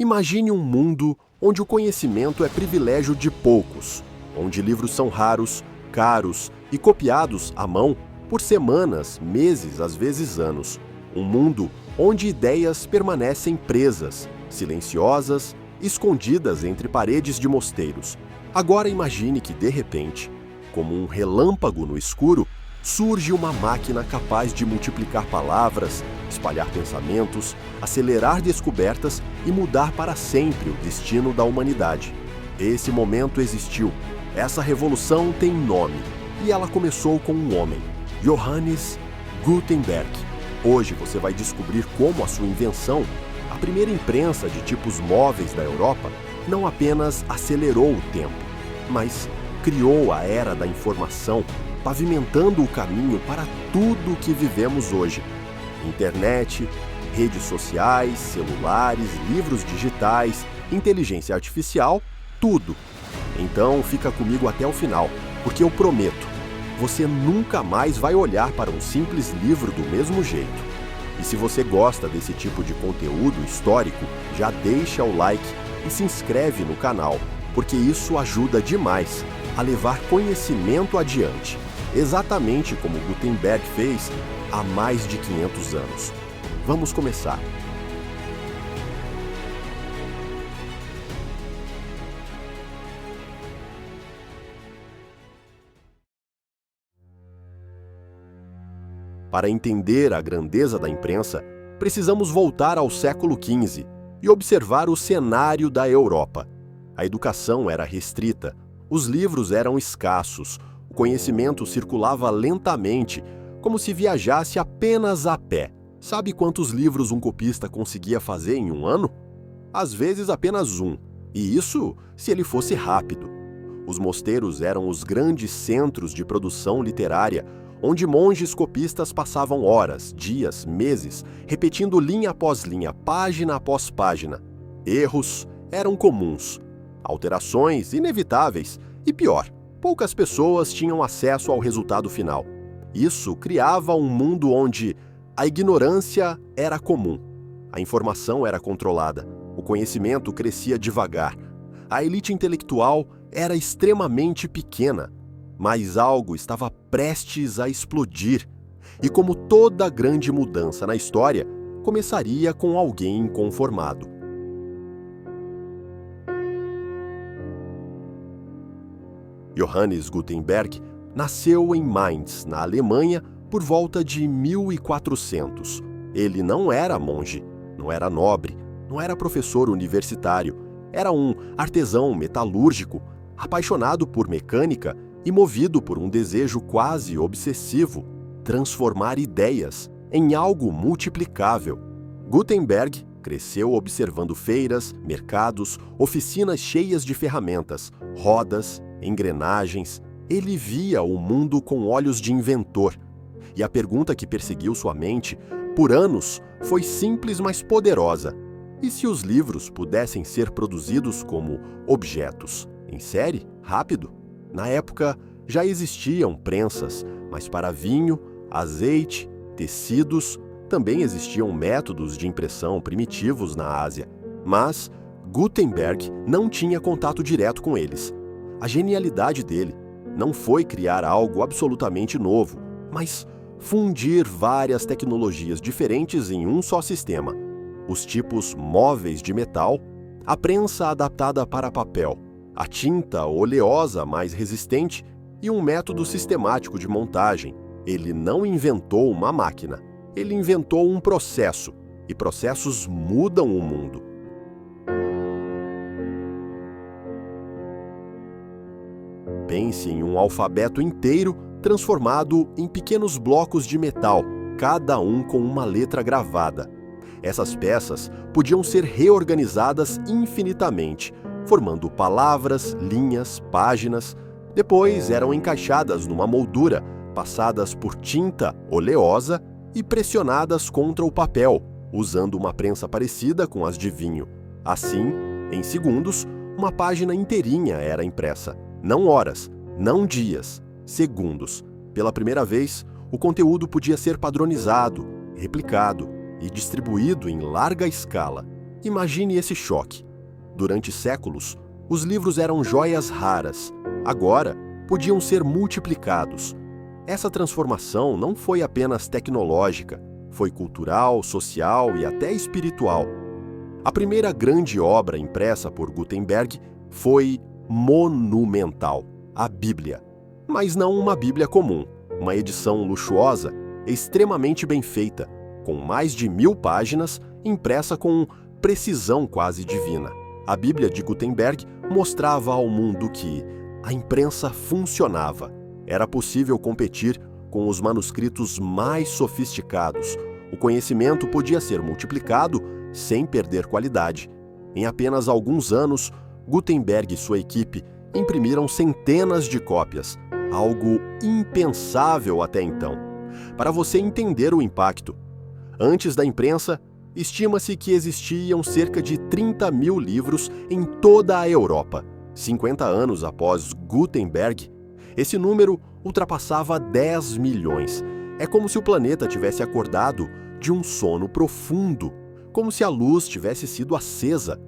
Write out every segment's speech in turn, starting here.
Imagine um mundo onde o conhecimento é privilégio de poucos, onde livros são raros, caros e copiados à mão por semanas, meses, às vezes anos. Um mundo onde ideias permanecem presas, silenciosas, escondidas entre paredes de mosteiros. Agora imagine que, de repente, como um relâmpago no escuro, surge uma máquina capaz de multiplicar palavras, espalhar pensamentos, acelerar descobertas e mudar para sempre o destino da humanidade. Esse momento existiu. Essa revolução tem nome. E ela começou com um homem, Johannes Gutenberg. Hoje você vai descobrir como a sua invenção, a primeira imprensa de tipos móveis da Europa, não apenas acelerou o tempo, mas criou a era da informação, pavimentando o caminho para tudo o que vivemos hoje. Internet, redes sociais, celulares, livros digitais, inteligência artificial, tudo. Então fica comigo até o final, porque eu prometo, você nunca mais vai olhar para um simples livro do mesmo jeito. E se você gosta desse tipo de conteúdo histórico, já deixa o like e se inscreve no canal, porque isso ajuda demais a levar conhecimento adiante, exatamente como Gutenberg fez há mais de 500 anos. Vamos começar. Para entender a grandeza da imprensa, precisamos voltar ao século XV e observar o cenário da Europa. A educação era restrita, os livros eram escassos, o conhecimento circulava lentamente, como se viajasse apenas a pé. Sabe quantos livros um copista conseguia fazer em um ano? Às vezes apenas um, e isso se ele fosse rápido. Os mosteiros eram os grandes centros de produção literária, onde monges copistas passavam horas, dias, meses, repetindo linha após linha, página após página. Erros eram comuns, alterações inevitáveis e, pior, poucas pessoas tinham acesso ao resultado final. Isso criava um mundo onde a ignorância era comum, a informação era controlada, o conhecimento crescia devagar, a elite intelectual era extremamente pequena, mas algo estava prestes a explodir. E como toda grande mudança na história, começaria com alguém inconformado. Johannes Gutenberg nasceu em Mainz, na Alemanha, por volta de 1400. Ele não era monge, não era nobre, não era professor universitário. Era um artesão metalúrgico, apaixonado por mecânica e movido por um desejo quase obsessivo, transformar ideias em algo multiplicável. Gutenberg cresceu observando feiras, mercados, oficinas cheias de ferramentas, rodas, engrenagens. Ele via o mundo com olhos de inventor. E a pergunta que perseguiu sua mente por anos foi simples, mas poderosa. E se os livros pudessem ser produzidos como objetos, em série, rápido? Na época, já existiam prensas, mas para vinho, azeite, tecidos, também existiam métodos de impressão primitivos na Ásia. Mas Gutenberg não tinha contato direto com eles. A genialidade dele não foi criar algo absolutamente novo, mas fundir várias tecnologias diferentes em um só sistema. Os tipos móveis de metal, a prensa adaptada para papel, a tinta oleosa mais resistente e um método sistemático de montagem. Ele não inventou uma máquina, ele inventou um processo, e processos mudam o mundo. Pense em um alfabeto inteiro transformado em pequenos blocos de metal, cada um com uma letra gravada. Essas peças podiam ser reorganizadas infinitamente, formando palavras, linhas, páginas. Depois eram encaixadas numa moldura, passadas por tinta oleosa e pressionadas contra o papel, usando uma prensa parecida com as de vinho. Assim, em segundos, uma página inteirinha era impressa. Não horas, não dias, segundos. Pela primeira vez, o conteúdo podia ser padronizado, replicado e distribuído em larga escala. Imagine esse choque. Durante séculos, os livros eram joias raras. Agora, podiam ser multiplicados. Essa transformação não foi apenas tecnológica, foi cultural, social e até espiritual. A primeira grande obra impressa por Gutenberg foi monumental, a Bíblia. Mas não uma Bíblia comum, uma edição luxuosa, extremamente bem feita, com mais de 1000 páginas, impressa com precisão quase divina. A Bíblia de Gutenberg mostrava ao mundo que a imprensa funcionava. Era possível competir com os manuscritos mais sofisticados. O conhecimento podia ser multiplicado sem perder qualidade. Em apenas alguns anos, Gutenberg e sua equipe imprimiram centenas de cópias, algo impensável até então. Para você entender o impacto, antes da imprensa, estima-se que existiam cerca de 30.000 livros em toda a Europa. 50 anos após Gutenberg, esse número ultrapassava 10 milhões. É como se o planeta tivesse acordado de um sono profundo, como se a luz tivesse sido acesa.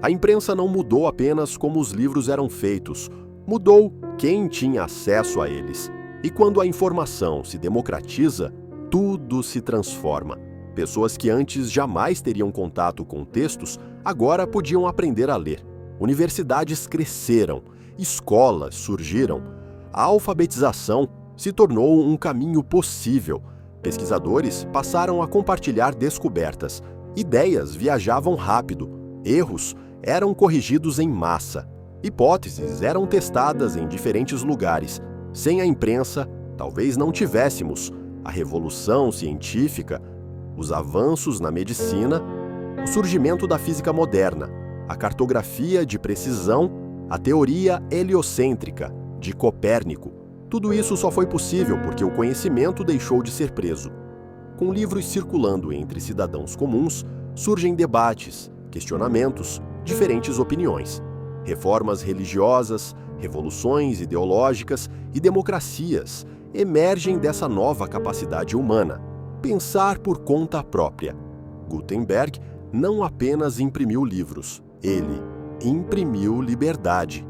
A imprensa não mudou apenas como os livros eram feitos, mudou quem tinha acesso a eles. E quando a informação se democratiza, tudo se transforma. Pessoas que antes jamais teriam contato com textos, agora podiam aprender a ler. Universidades cresceram, escolas surgiram. A alfabetização se tornou um caminho possível. Pesquisadores passaram a compartilhar descobertas. Ideias viajavam rápido. Erros eram corrigidos em massa. Hipóteses eram testadas em diferentes lugares. Sem a imprensa, talvez não tivéssemos a revolução científica, os avanços na medicina, o surgimento da física moderna, a cartografia de precisão, a teoria heliocêntrica de Copérnico. Tudo isso só foi possível porque o conhecimento deixou de ser preso. Com livros circulando entre cidadãos comuns, surgem debates, questionamentos, diferentes opiniões. Reformas religiosas, revoluções ideológicas e democracias emergem dessa nova capacidade humana, pensar por conta própria. Gutenberg não apenas imprimiu livros, ele imprimiu liberdade.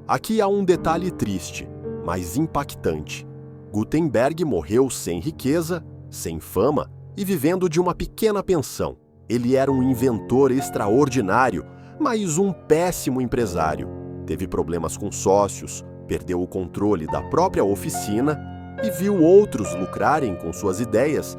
Aqui há um detalhe triste, mas impactante. Gutenberg morreu sem riqueza, sem fama e vivendo de uma pequena pensão. Ele era um inventor extraordinário, mas um péssimo empresário. Teve problemas com sócios, perdeu o controle da própria oficina e viu outros lucrarem com suas ideias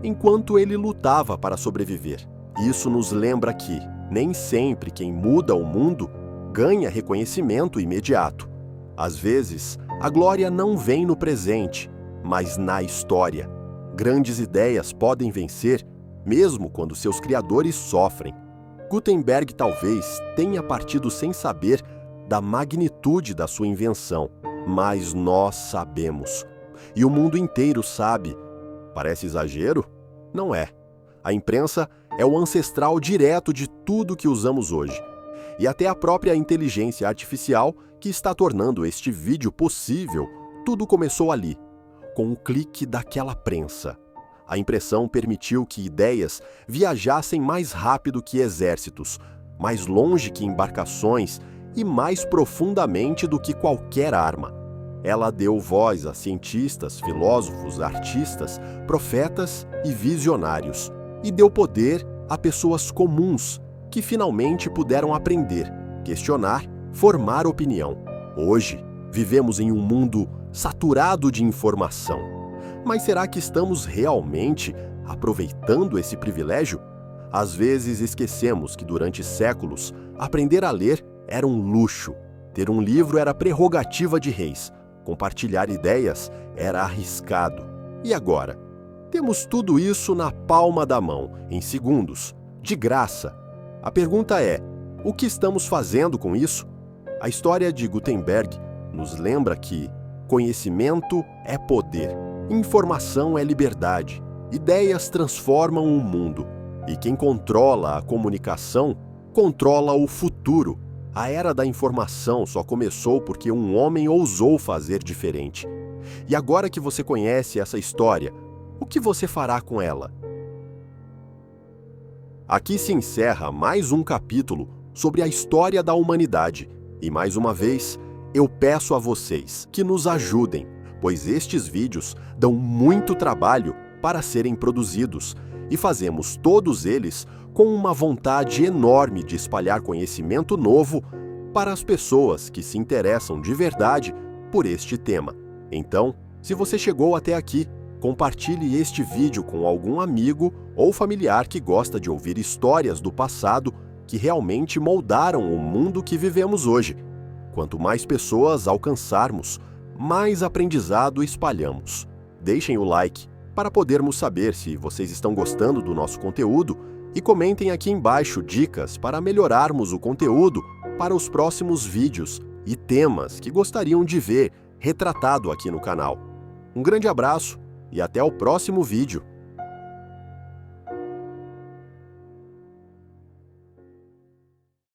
enquanto ele lutava para sobreviver. Isso nos lembra que nem sempre quem muda o mundo ganha reconhecimento imediato. Às vezes, a glória não vem no presente, mas na história. Grandes ideias podem vencer mesmo quando seus criadores sofrem. Gutenberg talvez tenha partido sem saber da magnitude da sua invenção, mas nós sabemos. E o mundo inteiro sabe. Parece exagero? Não é. A imprensa é o ancestral direto de tudo que usamos hoje. E até a própria inteligência artificial que está tornando este vídeo possível, tudo começou ali, com o clique daquela prensa. A impressão permitiu que ideias viajassem mais rápido que exércitos, mais longe que embarcações e mais profundamente do que qualquer arma. Ela deu voz a cientistas, filósofos, artistas, profetas e visionários, e deu poder a pessoas comuns que finalmente puderam aprender, questionar, formar opinião. Hoje, vivemos em um mundo saturado de informação. Mas será que estamos realmente aproveitando esse privilégio? Às vezes esquecemos que durante séculos, aprender a ler era um luxo. Ter um livro era prerrogativa de reis. Compartilhar ideias era arriscado. E agora? Temos tudo isso na palma da mão, em segundos, de graça. A pergunta é, o que estamos fazendo com isso? A história de Gutenberg nos lembra que conhecimento é poder, informação é liberdade, ideias transformam o mundo, e quem controla a comunicação, controla o futuro. A era da informação só começou porque um homem ousou fazer diferente. E agora que você conhece essa história, o que você fará com ela? Aqui se encerra mais um capítulo sobre a história da humanidade. E mais uma vez, eu peço a vocês que nos ajudem, pois estes vídeos dão muito trabalho para serem produzidos e fazemos todos eles com uma vontade enorme de espalhar conhecimento novo para as pessoas que se interessam de verdade por este tema. Então, se você chegou até aqui, compartilhe este vídeo com algum amigo ou familiar que gosta de ouvir histórias do passado que realmente moldaram o mundo que vivemos hoje. Quanto mais pessoas alcançarmos, mais aprendizado espalhamos. Deixem o like para podermos saber se vocês estão gostando do nosso conteúdo e comentem aqui embaixo dicas para melhorarmos o conteúdo para os próximos vídeos e temas que gostariam de ver retratado aqui no canal. Um grande abraço e até o próximo vídeo.